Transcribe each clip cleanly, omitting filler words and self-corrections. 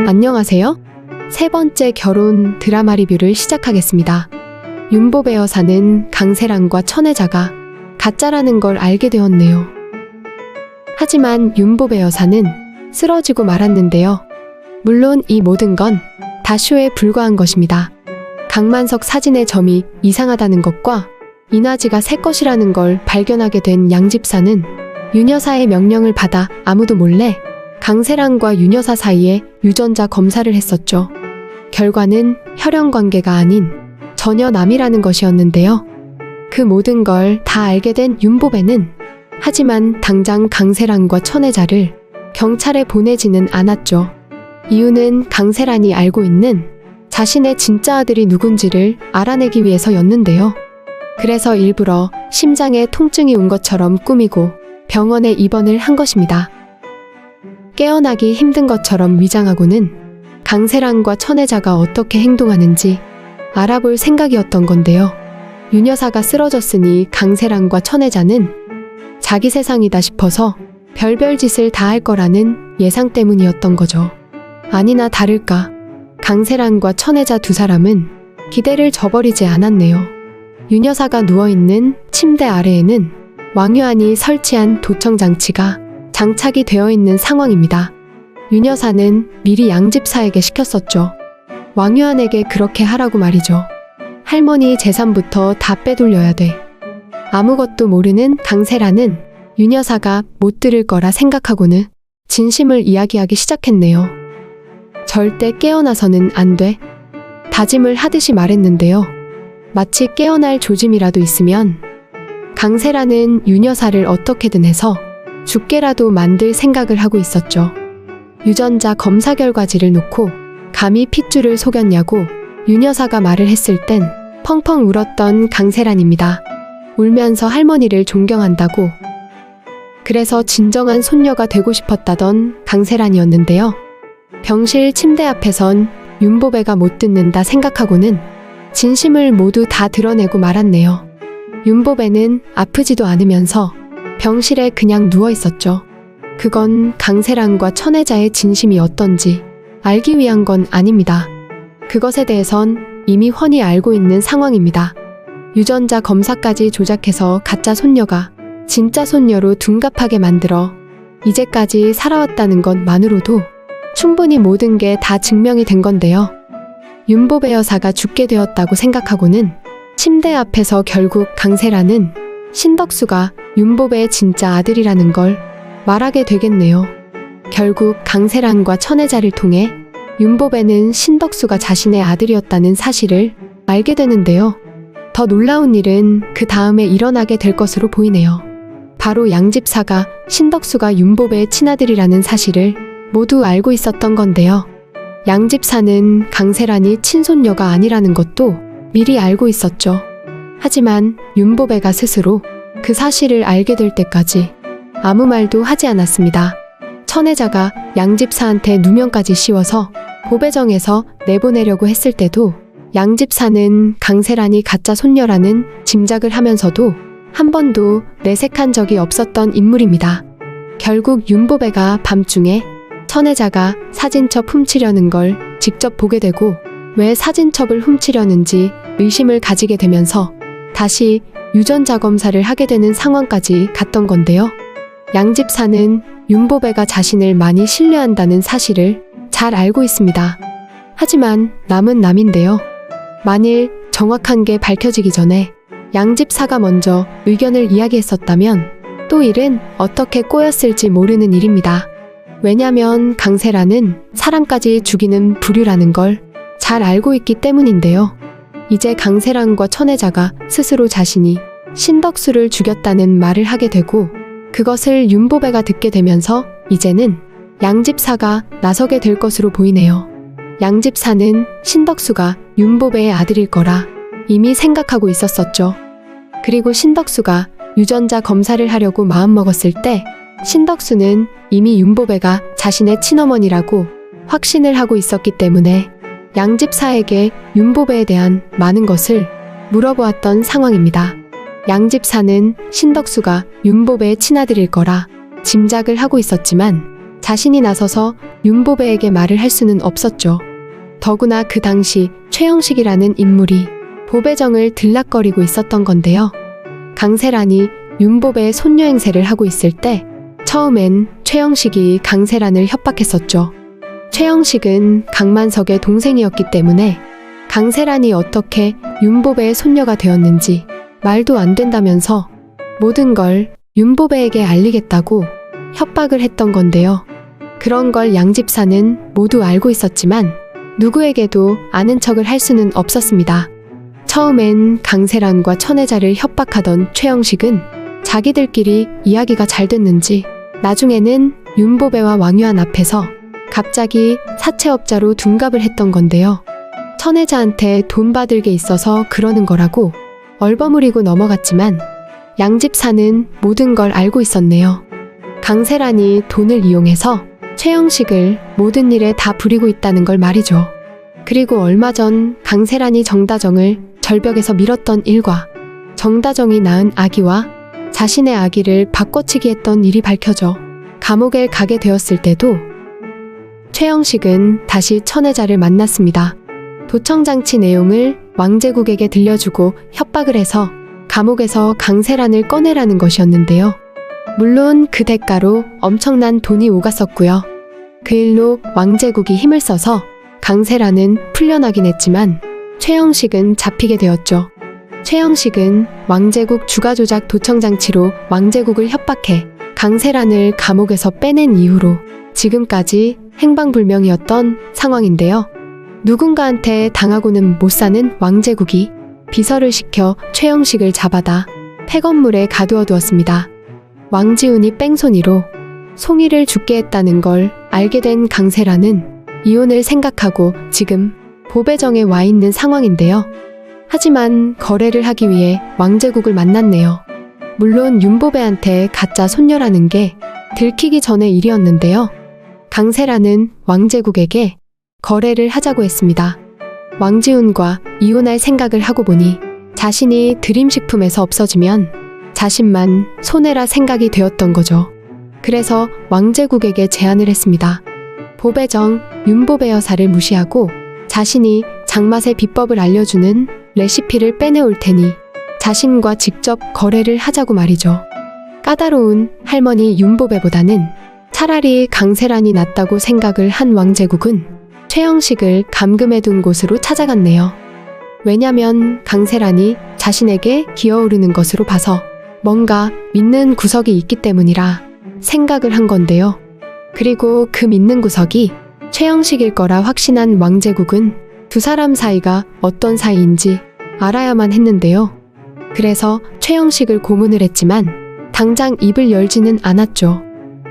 안녕하세요. 세 번째 결혼 드라마 리뷰를 시작하겠습니다. 윤보배 여사는 강세란과 천혜자가 가짜라는 걸 알게 되었네요. 하지만 윤보배 여사는 쓰러지고 말았는데요. 물론 이 모든 건 다 쇼에 불과한 것입니다. 강만석 사진의 점이 이상하다는 것과 이나지가 새 것이라는 걸 발견하게 된 양 집사는 윤 여사의 명령을 받아 아무도 몰래 강세란과 윤 여사 사이에 유전자 검사를 했었죠. 결과는 혈연 관계가 아닌 전혀 남이라는 것이었는데요. 그 모든 걸 다 알게 된 윤보배는 하지만 당장 강세란과 천혜자를 경찰에 보내지는 않았죠. 이유는 강세란이 알고 있는 자신의 진짜 아들이 누군지를 알아내기 위해서였는데요. 그래서 일부러 심장에 통증이 온 것처럼 꾸미고 병원에 입원을 한 것입니다. 깨어나기 힘든 것처럼 위장하고는 강세란과 천혜자가 어떻게 행동하는지 알아볼 생각이었던 건데요. 윤 여사가 쓰러졌으니 강세란과 천혜자는 자기 세상이다 싶어서 별별 짓을 다 할 거라는 예상 때문이었던 거죠. 아니나 다를까 강세란과 천혜자 두 사람은 기대를 저버리지 않았네요. 윤 여사가 누워있는 침대 아래에는 왕유안이 설치한 도청장치가 장착이 되어 있는 상황입니다. 윤 여사는 미리 양 집사에게 시켰었죠. 왕유안에게 그렇게 하라고 말이죠. 할머니 재산부터 다 빼돌려야 돼. 아무것도 모르는 강세란은 윤 여사가 못 들을 거라 생각하고는 진심을 이야기하기 시작했네요. 절대 깨어나서는 안 돼. 다짐을 하듯이 말했는데요. 마치 깨어날 조짐이라도 있으면 강세란은 윤 여사를 어떻게든 해서 죽게라도 만들 생각을 하고 있었죠. 유전자 검사 결과지를 놓고 감히 핏줄을 속였냐고 윤 여사가 말을 했을 땐 펑펑 울었던 강세란입니다. 울면서 할머니를 존경한다고. 그래서 진정한 손녀가 되고 싶었다던 강세란이었는데요. 병실 침대 앞에선 윤보배가 못 듣는다 생각하고는 진심을 모두 다 드러내고 말았네요. 윤보배는 아프지도 않으면서 병실에 그냥 누워 있었죠. 그건 강세란과 천혜자의 진심이 어떤지 알기 위한 건 아닙니다. 그것에 대해선 이미 훤히 알고 있는 상황입니다. 유전자 검사까지 조작해서 가짜 손녀가 진짜 손녀로 둔갑하게 만들어 이제까지 살아왔다는 것만으로도 충분히 모든 게 다 증명이 된 건데요. 윤보배 여사가 죽게 되었다고 생각하고는 침대 앞에서 결국 강세란은 신덕수가 윤보배의 진짜 아들이라는 걸 말하게 되겠네요. 결국 강세란과 천혜자를 통해 윤보배는 신덕수가 자신의 아들이었다는 사실을 알게 되는데요. 더 놀라운 일은 그 다음에 일어나게 될 것으로 보이네요. 바로 양 집사가 신덕수가 윤보배의 친아들이라는 사실을 모두 알고 있었던 건데요. 양 집사는 강세란이 친손녀가 아니라는 것도 미리 알고 있었죠. 하지만 윤보배가 스스로 그 사실을 알게 될 때까지 아무 말도 하지 않았습니다. 천혜자가 양 집사한테 누명까지 씌워서 보배정에서 내보내려고 했을 때도 양 집사는 강세란이 가짜 손녀라는 짐작을 하면서도 한 번도 내색한 적이 없었던 인물입니다. 결국 윤보배가 밤중에 천혜자가 사진첩 훔치려는 걸 직접 보게 되고 왜 사진첩을 훔치려는지 의심을 가지게 되면서 다시 유전자 검사를 하게 되는 상황까지 갔던 건데요. 양 집사는 윤보배가 자신을 많이 신뢰한다는 사실을 잘 알고 있습니다. 하지만 남은 남인데요. 만일 정확한 게 밝혀지기 전에 양 집사가 먼저 의견을 이야기했었다면 또 일은 어떻게 꼬였을지 모르는 일입니다. 왜냐면 강세란은 사람까지 죽이는 부류라는 걸 잘 알고 있기 때문인데요. 이제 강세란과 천혜자가 스스로 자신이 신덕수를 죽였다는 말을 하게 되고 그것을 윤보배가 듣게 되면서 이제는 양 집사가 나서게 될 것으로 보이네요. 양 집사는 신덕수가 윤보배의 아들일 거라 이미 생각하고 있었었죠. 그리고 신덕수가 유전자 검사를 하려고 마음먹었을 때 신덕수는 이미 윤보배가 자신의 친어머니라고 확신을 하고 있었기 때문에 양 집사에게 윤보배에 대한 많은 것을 물어보았던 상황입니다. 양 집사는 신덕수가 윤보배의 친아들일 거라 짐작을 하고 있었지만 자신이 나서서 윤보배에게 말을 할 수는 없었죠. 더구나 그 당시 최영식이라는 인물이 보배정을 들락거리고 있었던 건데요. 강세란이 윤보배의 손녀 행세를 하고 있을 때 처음엔 최영식이 강세란을 협박했었죠. 최영식은 강만석의 동생이었기 때문에 강세란이 어떻게 윤보배의 손녀가 되었는지 말도 안 된다면서 모든 걸 윤보배에게 알리겠다고 협박을 했던 건데요. 그런 걸 양집사는 모두 알고 있었지만 누구에게도 아는 척을 할 수는 없었습니다. 처음엔 강세란과 천혜자를 협박하던 최영식은 자기들끼리 이야기가 잘 됐는지 나중에는 윤보배와 왕유한 앞에서 갑자기 사채업자로 둔갑을 했던 건데요. 천혜자한테 돈 받을 게 있어서 그러는 거라고 얼버무리고 넘어갔지만 양집사는 모든 걸 알고 있었네요. 강세란이 돈을 이용해서 최영식을 모든 일에 다 부리고 있다는 걸 말이죠. 그리고 얼마 전 강세란이 정다정을 절벽에서 밀었던 일과 정다정이 낳은 아기와 자신의 아기를 바꿔치기 했던 일이 밝혀져 감옥에 가게 되었을 때도 최영식은 다시 천혜자를 만났습니다. 도청장치 내용을 왕제국에게 들려주고 협박을 해서 감옥에서 강세란을 꺼내라는 것이었는데요. 물론 그 대가로 엄청난 돈이 오갔었고요. 그 일로 왕제국이 힘을 써서 강세란은 풀려나긴 했지만 최영식은 잡히게 되었죠. 최영식은 왕제국 주가조작 도청장치로 왕제국을 협박해 강세란을 감옥에서 빼낸 이후로 지금까지 행방불명이었던 상황인데요. 누군가한테 당하고는 못 사는 왕제국이 비서를 시켜 최영식을 잡아다 폐건물에 가두어 두었습니다. 왕지훈이 뺑소니로 송이를 죽게 했다는 걸 알게 된 강세란은 이혼을 생각하고 지금 보배정에 와 있는 상황인데요. 하지만 거래를 하기 위해 왕제국을 만났네요. 물론 윤보배한테 가짜 손녀라는 게 들키기 전의 일이었는데요. 강세란은 왕제국에게 거래를 하자고 했습니다. 왕지훈과 이혼할 생각을 하고 보니 자신이 드림식품에서 없어지면 자신만 손해라 생각이 되었던 거죠. 그래서 왕제국에게 제안을 했습니다. 보배정 윤보배 여사를 무시하고 자신이 장맛의 비법을 알려주는 레시피를 빼내올 테니 자신과 직접 거래를 하자고 말이죠. 까다로운 할머니 윤보배보다는 차라리 강세란이 낫다고 생각을 한 왕제국은 최영식을 감금해둔 곳으로 찾아갔네요. 왜냐면 강세란이 자신에게 기어오르는 것으로 봐서 뭔가 믿는 구석이 있기 때문이라 생각을 한 건데요. 그리고 그 믿는 구석이 최영식일 거라 확신한 왕제국은 두 사람 사이가 어떤 사이인지 알아야만 했는데요. 그래서 최영식을 고문을 했지만 당장 입을 열지는 않았죠.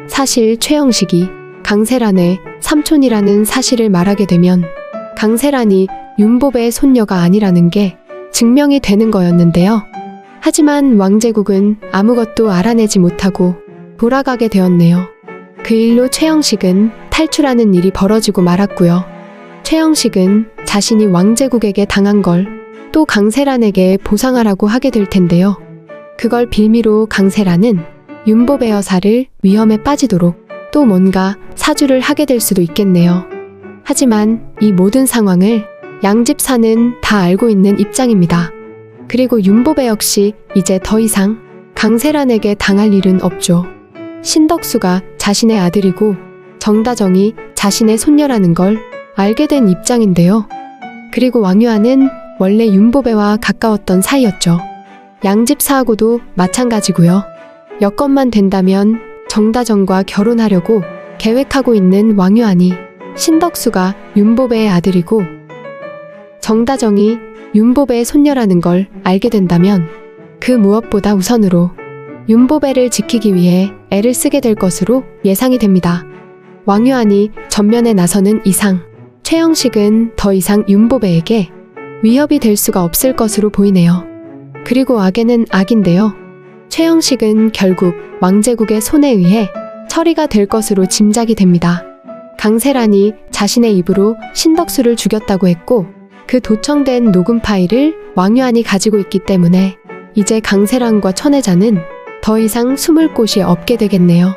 사실 최영식이 강세란의 삼촌이라는 사실을 말하게 되면 강세란이 윤보배의 손녀가 아니라는 게 증명이 되는 거였는데요. 하지만 왕제국은 아무것도 알아내지 못하고 돌아가게 되었네요. 그 일로 최영식은 탈출하는 일이 벌어지고 말았고요. 최영식은 자신이 왕제국에게 당한 걸 또 강세란에게 보상하라고 하게 될 텐데요. 그걸 빌미로 강세란은 윤보배 여사를 위험에 빠지도록 또 뭔가 사주를 하게 될 수도 있겠네요. 하지만 이 모든 상황을 양집사는 다 알고 있는 입장입니다. 그리고 윤보배 역시 이제 더 이상 강세란에게 당할 일은 없죠. 신덕수가 자신의 아들이고 정다정이 자신의 손녀라는 걸 알게 된 입장인데요. 그리고 왕유아는 원래 윤보배와 가까웠던 사이였죠. 양집사하고도 마찬가지고요. 여건만 된다면 정다정과 결혼하려고 계획하고 있는 왕유안이 신덕수가 윤보배의 아들이고 정다정이 윤보배의 손녀라는 걸 알게 된다면 그 무엇보다 우선으로 윤보배를 지키기 위해 애를 쓰게 될 것으로 예상이 됩니다. 왕유안이 전면에 나서는 이상 최영식은 더 이상 윤보배에게 위협이 될 수가 없을 것으로 보이네요. 그리고 악에는 악인데요. 최영식은 결국 왕제국의 손에 의해 처리가 될 것으로 짐작이 됩니다. 강세란이 자신의 입으로 신덕수를 죽였다고 했고 그 도청된 녹음 파일을 왕유안이 가지고 있기 때문에 이제 강세란과 천혜자는 더 이상 숨을 곳이 없게 되겠네요.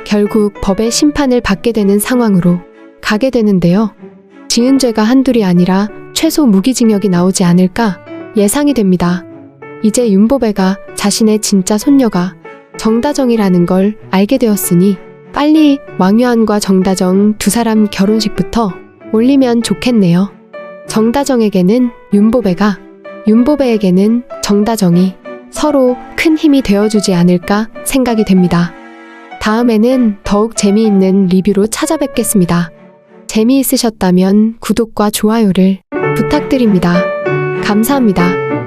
결국 법의 심판을 받게 되는 상황으로 가게 되는데요. 지은 죄가 한둘이 아니라 최소 무기징역이 나오지 않을까 예상이 됩니다. 이제 윤보배가 자신의 진짜 손녀가 정다정이라는 걸 알게 되었으니 빨리 왕유한과 정다정 두 사람 결혼식부터 올리면 좋겠네요. 정다정에게는 윤보배가, 윤보배에게는 정다정이 서로 큰 힘이 되어주지 않을까 생각이 됩니다. 다음에는 더욱 재미있는 리뷰로 찾아뵙겠습니다. 재미있으셨다면 구독과 좋아요를 부탁드립니다. 감사합니다.